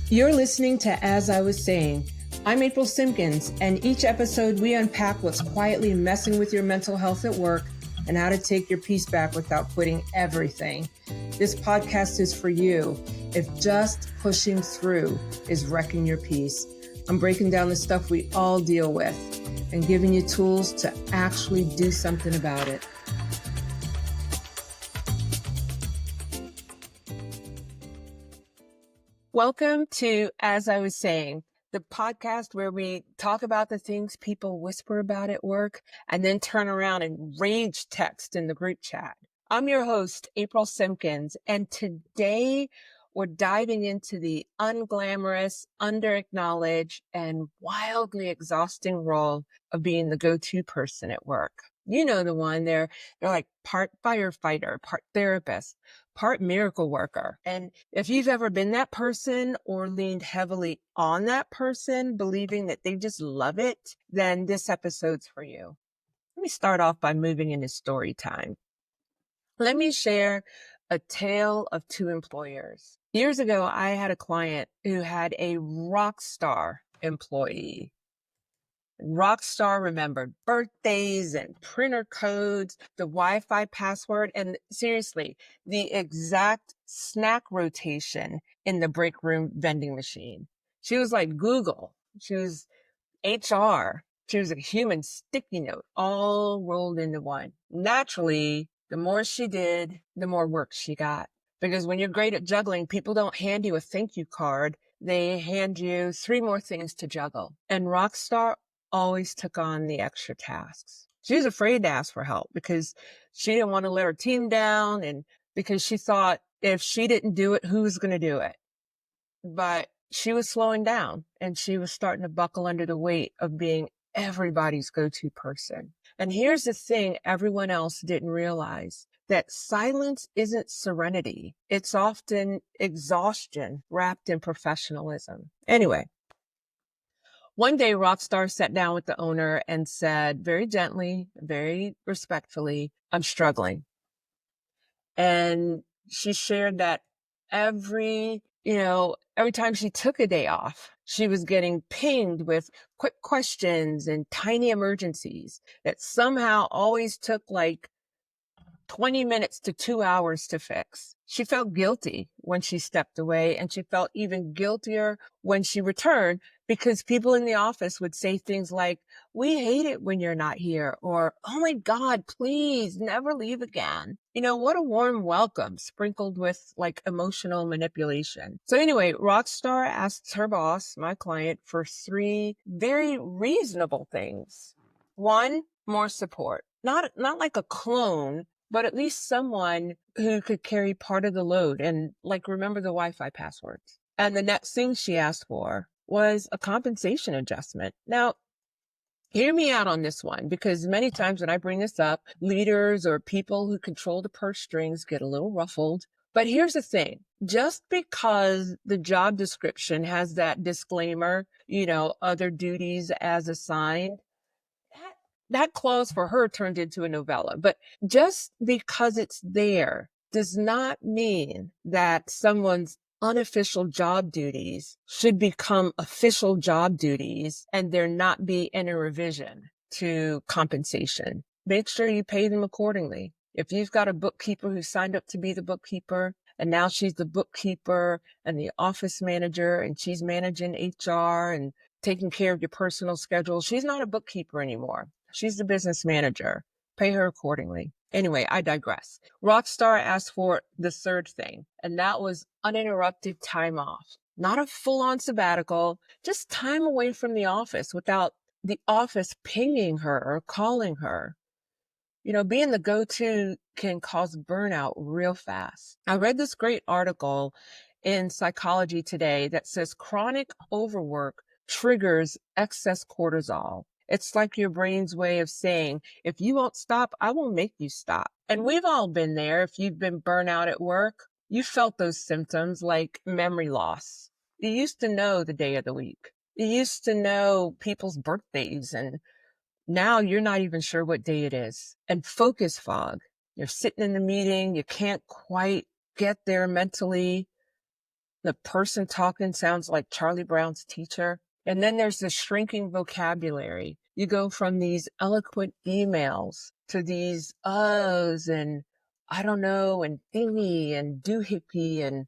You're listening to As I Was Saying. I'm April Simpkins, and each episode we unpack what's quietly messing with your mental health at work and how to take your peace back without quitting everything. This podcast is for you if just pushing through is wrecking your peace. I'm breaking down the stuff we all deal with and giving you tools to actually do something about it. Welcome to As I Was Saying, the podcast where we talk about the things people whisper about at work and then turn around and rage text in the group chat. I'm your host, April Simpkins, and today we're diving into the unglamorous, under-acknowledged, and wildly exhausting role of being the go-to person at work. You know the one, they're like part firefighter, part therapist, part miracle worker. And if you've ever been that person or leaned heavily on that person, believing that they just love it, then this episode's for you. Let me start off by moving into story time. Let me share a tale of two employers. Years ago, I had a client who had a Rockstar employee. Rockstar remembered birthdays and printer codes, the Wi-Fi password, and seriously, the exact snack rotation in the break room vending machine. She was like Google. She was HR. She was a human sticky note, all rolled into one. Naturally, the more she did, the more work she got. Because when you're great at juggling, people don't hand you a thank you card. They hand you 3 more things to juggle. And Rockstar always took on the extra tasks. She was afraid to ask for help because she didn't want to let her team down and because she thought if she didn't do it, who was going to do it? But she was slowing down and she was starting to buckle under the weight of being everybody's go-to person. And here's the thing everyone else didn't realize, that silence isn't serenity. It's often exhaustion wrapped in professionalism. Anyway, one day Rockstar sat down with the owner and said very gently, very respectfully, "I'm struggling." And she shared that every time she took a day off, she was getting pinged with quick questions and tiny emergencies that somehow always took like 20 minutes to 2 hours to fix. She felt guilty when she stepped away, and she felt even guiltier when she returned because people in the office would say things like, "We hate it when you're not here," or, "Oh my God, please never leave again." What a warm welcome sprinkled with like emotional manipulation. So anyway, Rockstar asked her boss, my client, for 3 very reasonable things. 1, more support. Not like a clone, but at least someone who could carry part of the load and like remember the Wi-Fi passwords. And the next thing she asked for was a compensation adjustment. Now, hear me out on this one, because many times when I bring this up, leaders or people who control the purse strings get a little ruffled. But here's the thing, just because the job description has that disclaimer, other duties as assigned, that clause for her turned into a novella. But just because it's there does not mean that someone's unofficial job duties should become official job duties and there not be any revision to compensation. Make sure you pay them accordingly. If you've got a bookkeeper who signed up to be the bookkeeper and now she's the bookkeeper and the office manager and she's managing HR and taking care of your personal schedule, she's not a bookkeeper anymore. She's the business manager. Pay her accordingly. Anyway, I digress. Rockstar asked for the 3rd thing, and that was uninterrupted time off. Not a full-on sabbatical, just time away from the office without the office pinging her or calling her. Being the go-to can cause burnout real fast. I read this great article in Psychology Today that says chronic overwork triggers excess cortisol. It's like your brain's way of saying, if you won't stop, I will make you stop. And we've all been there. If you've been burnt out at work, you felt those symptoms like memory loss. You used to know the day of the week. You used to know people's birthdays, and now you're not even sure what day it is. And focus fog. You're sitting in the meeting. You can't quite get there mentally. The person talking sounds like Charlie Brown's teacher. And then there's the shrinking vocabulary. You go from these eloquent emails to these uhs and I don't know and thingy and doohickey and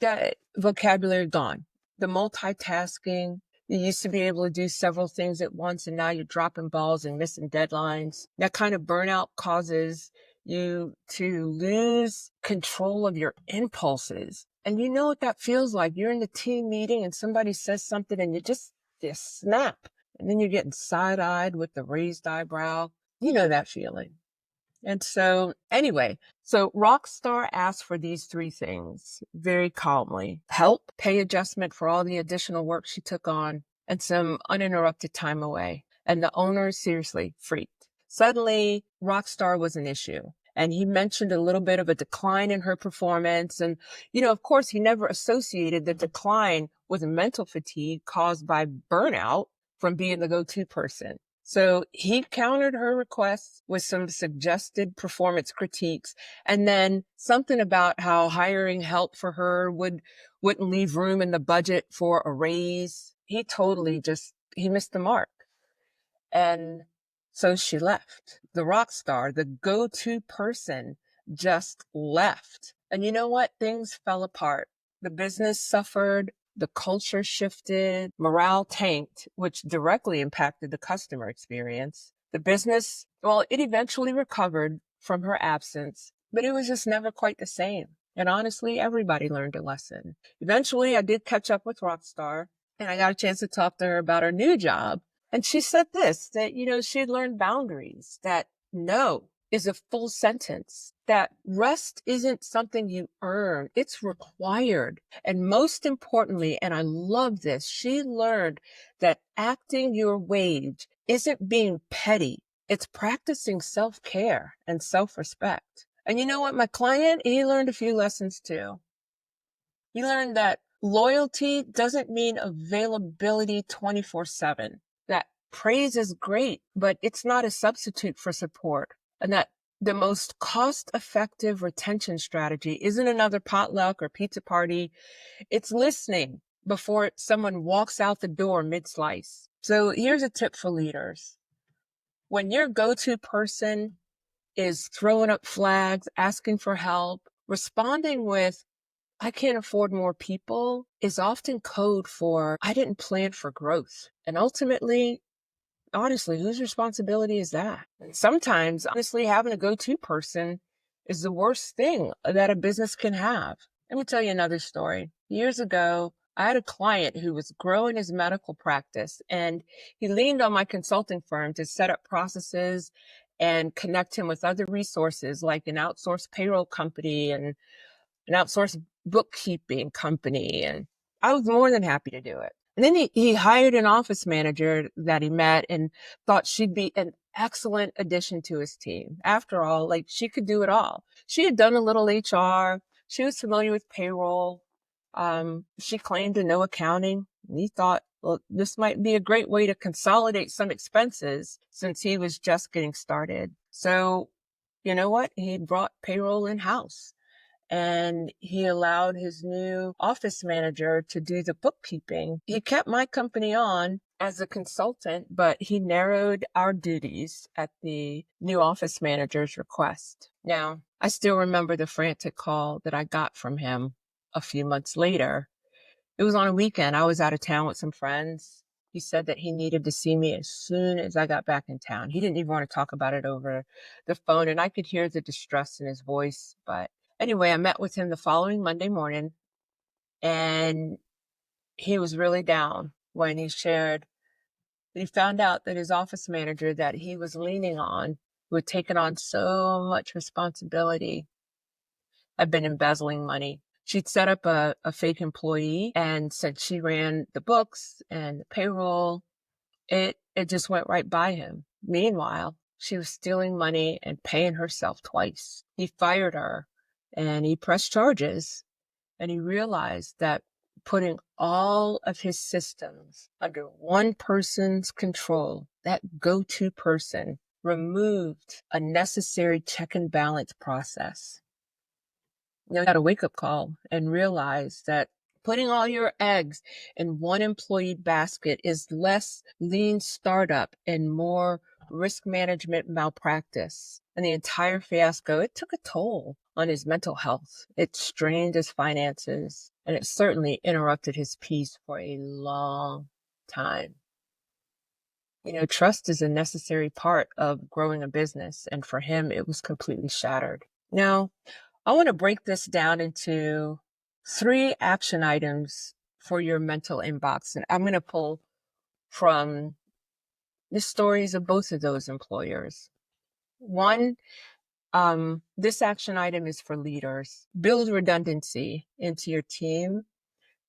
that vocabulary gone. The multitasking, you used to be able to do several things at once, and now you're dropping balls and missing deadlines. That kind of burnout causes you to lose control of your impulses. And you know what that feels like. You're in the team meeting and somebody says something and you snap. And then you're getting side-eyed with the raised eyebrow. You know that feeling. And so anyway, so Rockstar asked for these three things very calmly: help, pay adjustment for all the additional work she took on, and some uninterrupted time away. And the owner seriously freaked. Suddenly, Rockstar was an issue. And he mentioned a little bit of a decline in her performance. And, of course, he never associated the decline with mental fatigue caused by burnout from being the go-to person. So he countered her requests with some suggested performance critiques, and then something about how hiring help for her wouldn't leave room in the budget for a raise. He missed the mark. And so she left. The rock star, the go-to person, just left. And you know what? Things fell apart. The business suffered. The culture shifted, morale tanked, which directly impacted the customer experience. The business, well, it eventually recovered from her absence, but it was just never quite the same. And honestly, everybody learned a lesson. Eventually, I did catch up with Rockstar, and I got a chance to talk to her about her new job. And she said that, she had learned boundaries, that no is a full sentence, that rest isn't something you earn, it's required. And most importantly, and I love this, she learned that acting your wage isn't being petty. It's practicing self-care and self-respect. And you know what? My client, he learned a few lessons too. He learned that loyalty doesn't mean availability 24/7. That praise is great, but it's not a substitute for support. And that the most cost-effective retention strategy isn't another potluck or pizza party. It's listening before someone walks out the door mid-slice. So here's a tip for leaders. When your go-to person is throwing up flags, asking for help, responding with, "I can't afford more people," is often code for, "I didn't plan for growth." And ultimately, honestly, whose responsibility is that? And sometimes, honestly, having a go-to person is the worst thing that a business can have. Let me tell you another story. Years ago, I had a client who was growing his medical practice, and he leaned on my consulting firm to set up processes and connect him with other resources like an outsourced payroll company and an outsourced bookkeeping company. And I was more than happy to do it. And then he hired an office manager that he met and thought she'd be an excellent addition to his team. After all, she could do it all. She had done a little HR. She was familiar with payroll. She claimed to know accounting. And he thought, well, this might be a great way to consolidate some expenses since he was just getting started. So you know what? He brought payroll in-house. And he allowed his new office manager to do the bookkeeping. He kept my company on as a consultant, but he narrowed our duties at the new office manager's request. Now, I still remember the frantic call that I got from him a few months later. It was on a weekend. I was out of town with some friends. He said that he needed to see me as soon as I got back in town. He didn't even want to talk about it over the phone, and I could hear the distress in his voice, but anyway, I met with him the following Monday morning, and he was really down when he shared that he found out that his office manager that he was leaning on, who had taken on so much responsibility, had been embezzling money. She'd set up a fake employee and said she ran the books and the payroll. It just went right by him. Meanwhile, she was stealing money and paying herself twice. He fired her and he pressed charges, and he realized that putting all of his systems under one person's control, that go-to person, removed a necessary check and balance process. You got a wake up call and realize that putting all your eggs in one employee basket is less lean startup and more risk management malpractice. And the entire fiasco, it took a toll on his mental health. It strained his finances, and it certainly interrupted his peace for a long time. Trust is a necessary part of growing a business, and for him, it was completely shattered. Now, I want to break this down into 3 action items for your mental inbox. And I'm going to pull from the stories of both of those employers. One, this action item is for leaders. Build redundancy into your team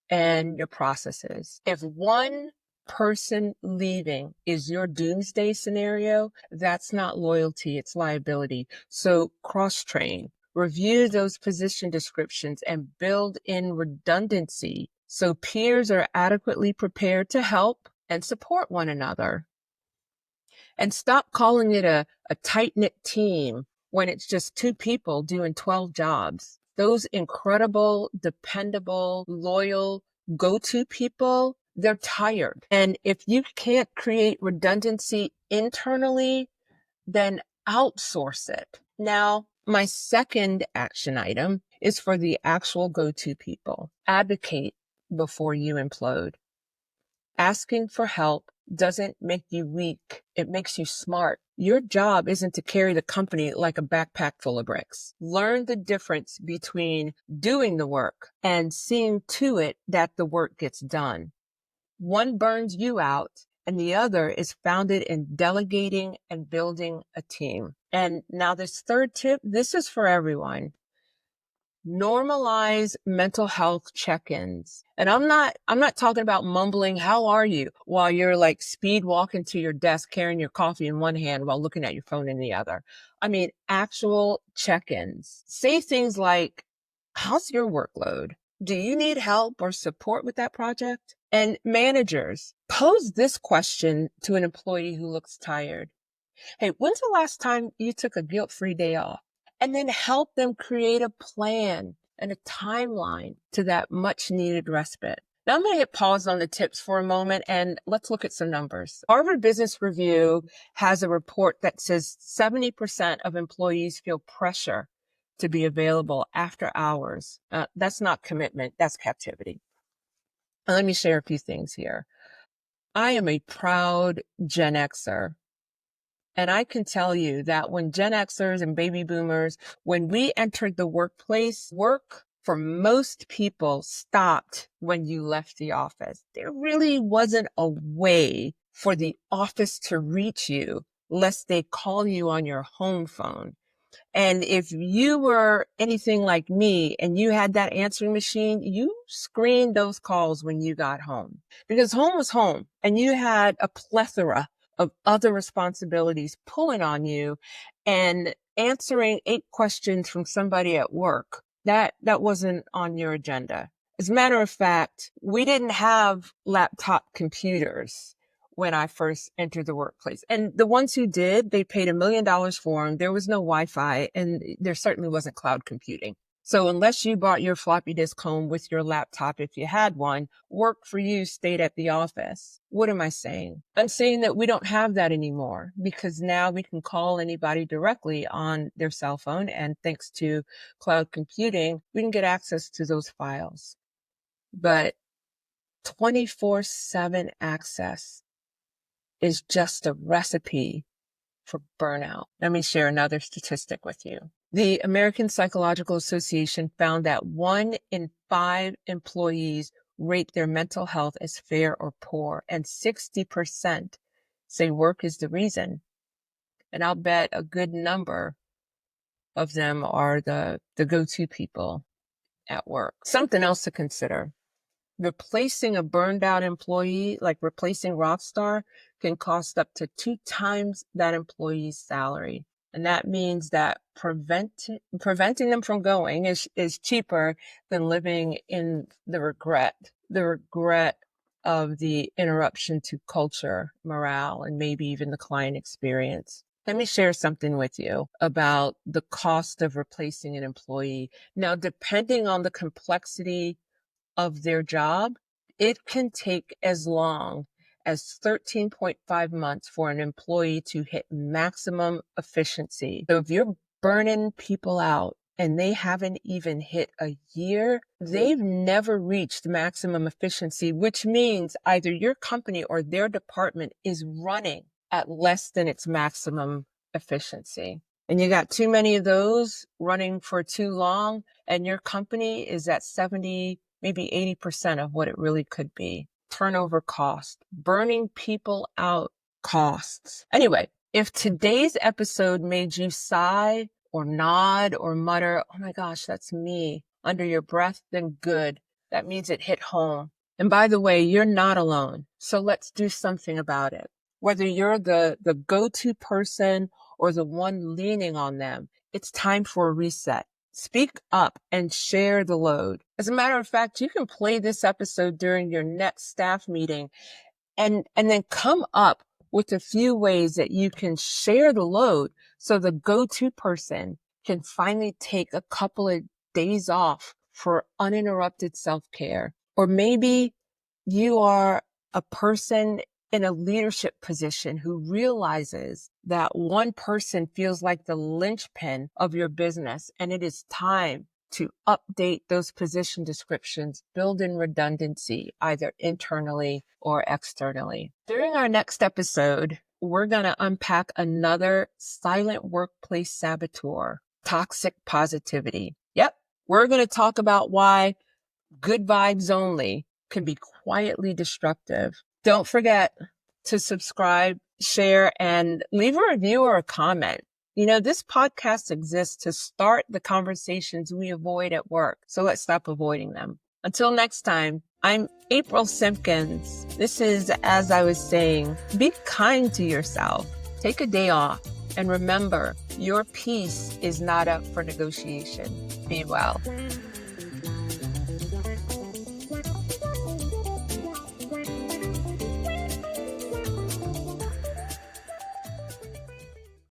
and your processes. If one person leaving is your doomsday scenario, that's not loyalty, it's liability. So cross-train, review those position descriptions and build in redundancy so peers are adequately prepared to help and support one another. And stop calling it a tight-knit team when it's just 2 people doing 12 jobs. Those incredible, dependable, loyal, go-to people, they're tired. And if you can't create redundancy internally, then outsource it. Now, my second action item is for the actual go-to people. Advocate before you implode. Asking for help doesn't make you weak. It makes you smart. Your job isn't to carry the company like a backpack full of bricks. Learn the difference between doing the work and seeing to it that the work gets done. One burns you out, and the other is founded in delegating and building a team. And now this third tip, this is for everyone. Normalize mental health check-ins. And I'm not talking about mumbling, how are you? While you're like speed walking to your desk, carrying your coffee in one hand while looking at your phone in the other. I mean, actual check-ins. Say things like, how's your workload? Do you need help or support with that project? And managers, pose this question to an employee who looks tired. Hey, when's the last time you took a guilt-free day off? And then help them create a plan and a timeline to that much needed respite. Now I'm going to hit pause on the tips for a moment and let's look at some numbers. Harvard Business Review has a report that says 70% of employees feel pressure to be available after hours. That's not commitment, that's captivity. Now, let me share a few things here. I am a proud Gen Xer. And I can tell you that when Gen Xers and baby boomers, when we entered the workplace, work for most people stopped when you left the office. There really wasn't a way for the office to reach you lest they call you on your home phone. And if you were anything like me and you had that answering machine, you screened those calls when you got home because home was home and you had a plethora of other responsibilities pulling on you, and answering 8 questions from somebody at work, that wasn't on your agenda. As a matter of fact, we didn't have laptop computers when I first entered the workplace. And the ones who did, they paid $1 million for them. There was no Wi-Fi and there certainly wasn't cloud computing. So unless you brought your floppy disk home with your laptop, if you had one, work for you stayed at the office. What am I saying? I'm saying that we don't have that anymore because now we can call anybody directly on their cell phone. And thanks to cloud computing, we can get access to those files. But 24/7 access is just a recipe for burnout. Let me share another statistic with you. The American Psychological Association found that 1 in 5 employees rate their mental health as fair or poor, and 60% say work is the reason. And I'll bet a good number of them are the go-to people at work. Something else to consider. Replacing a burned out employee, like replacing Rockstar, can cost up to 2 times that employee's salary. And that means that preventing them from going is cheaper than living in the regret of the interruption to culture, morale, and maybe even the client experience. Let me share something with you about the cost of replacing an employee. Now, depending on the complexity of their job, it can take as long as 13.5 months for an employee to hit maximum efficiency. So if you're burning people out and they haven't even hit a year, they've never reached maximum efficiency, which means either your company or their department is running at less than its maximum efficiency. And you got too many of those running for too long, and your company is at 70, maybe 80% of what it really could be. Turnover cost, burning people out costs. Anyway, if today's episode made you sigh or nod or mutter, "Oh my gosh, that's me," under your breath, then good. That means it hit home. And by the way, you're not alone. So let's do something about it. Whether you're the go-to person or the one leaning on them, it's time for a reset. Speak up and share the load. As a matter of fact, you can play this episode during your next staff meeting and then come up with a few ways that you can share the load so the go-to person can finally take a couple of days off for uninterrupted self-care. Or maybe you are a person in a leadership position who realizes that one person feels like the linchpin of your business, and it is time to update those position descriptions, build in redundancy, either internally or externally. During our next episode, we're going to unpack another silent workplace saboteur, toxic positivity. Yep, we're going to talk about why good vibes only can be quietly destructive. Don't forget to subscribe, share, and leave a review or a comment. You know, this podcast exists to start the conversations we avoid at work. So let's stop avoiding them. Until next time, I'm April Simpkins. This is, as I was saying, be kind to yourself. Take a day off. And remember, your peace is not up for negotiation. Be well.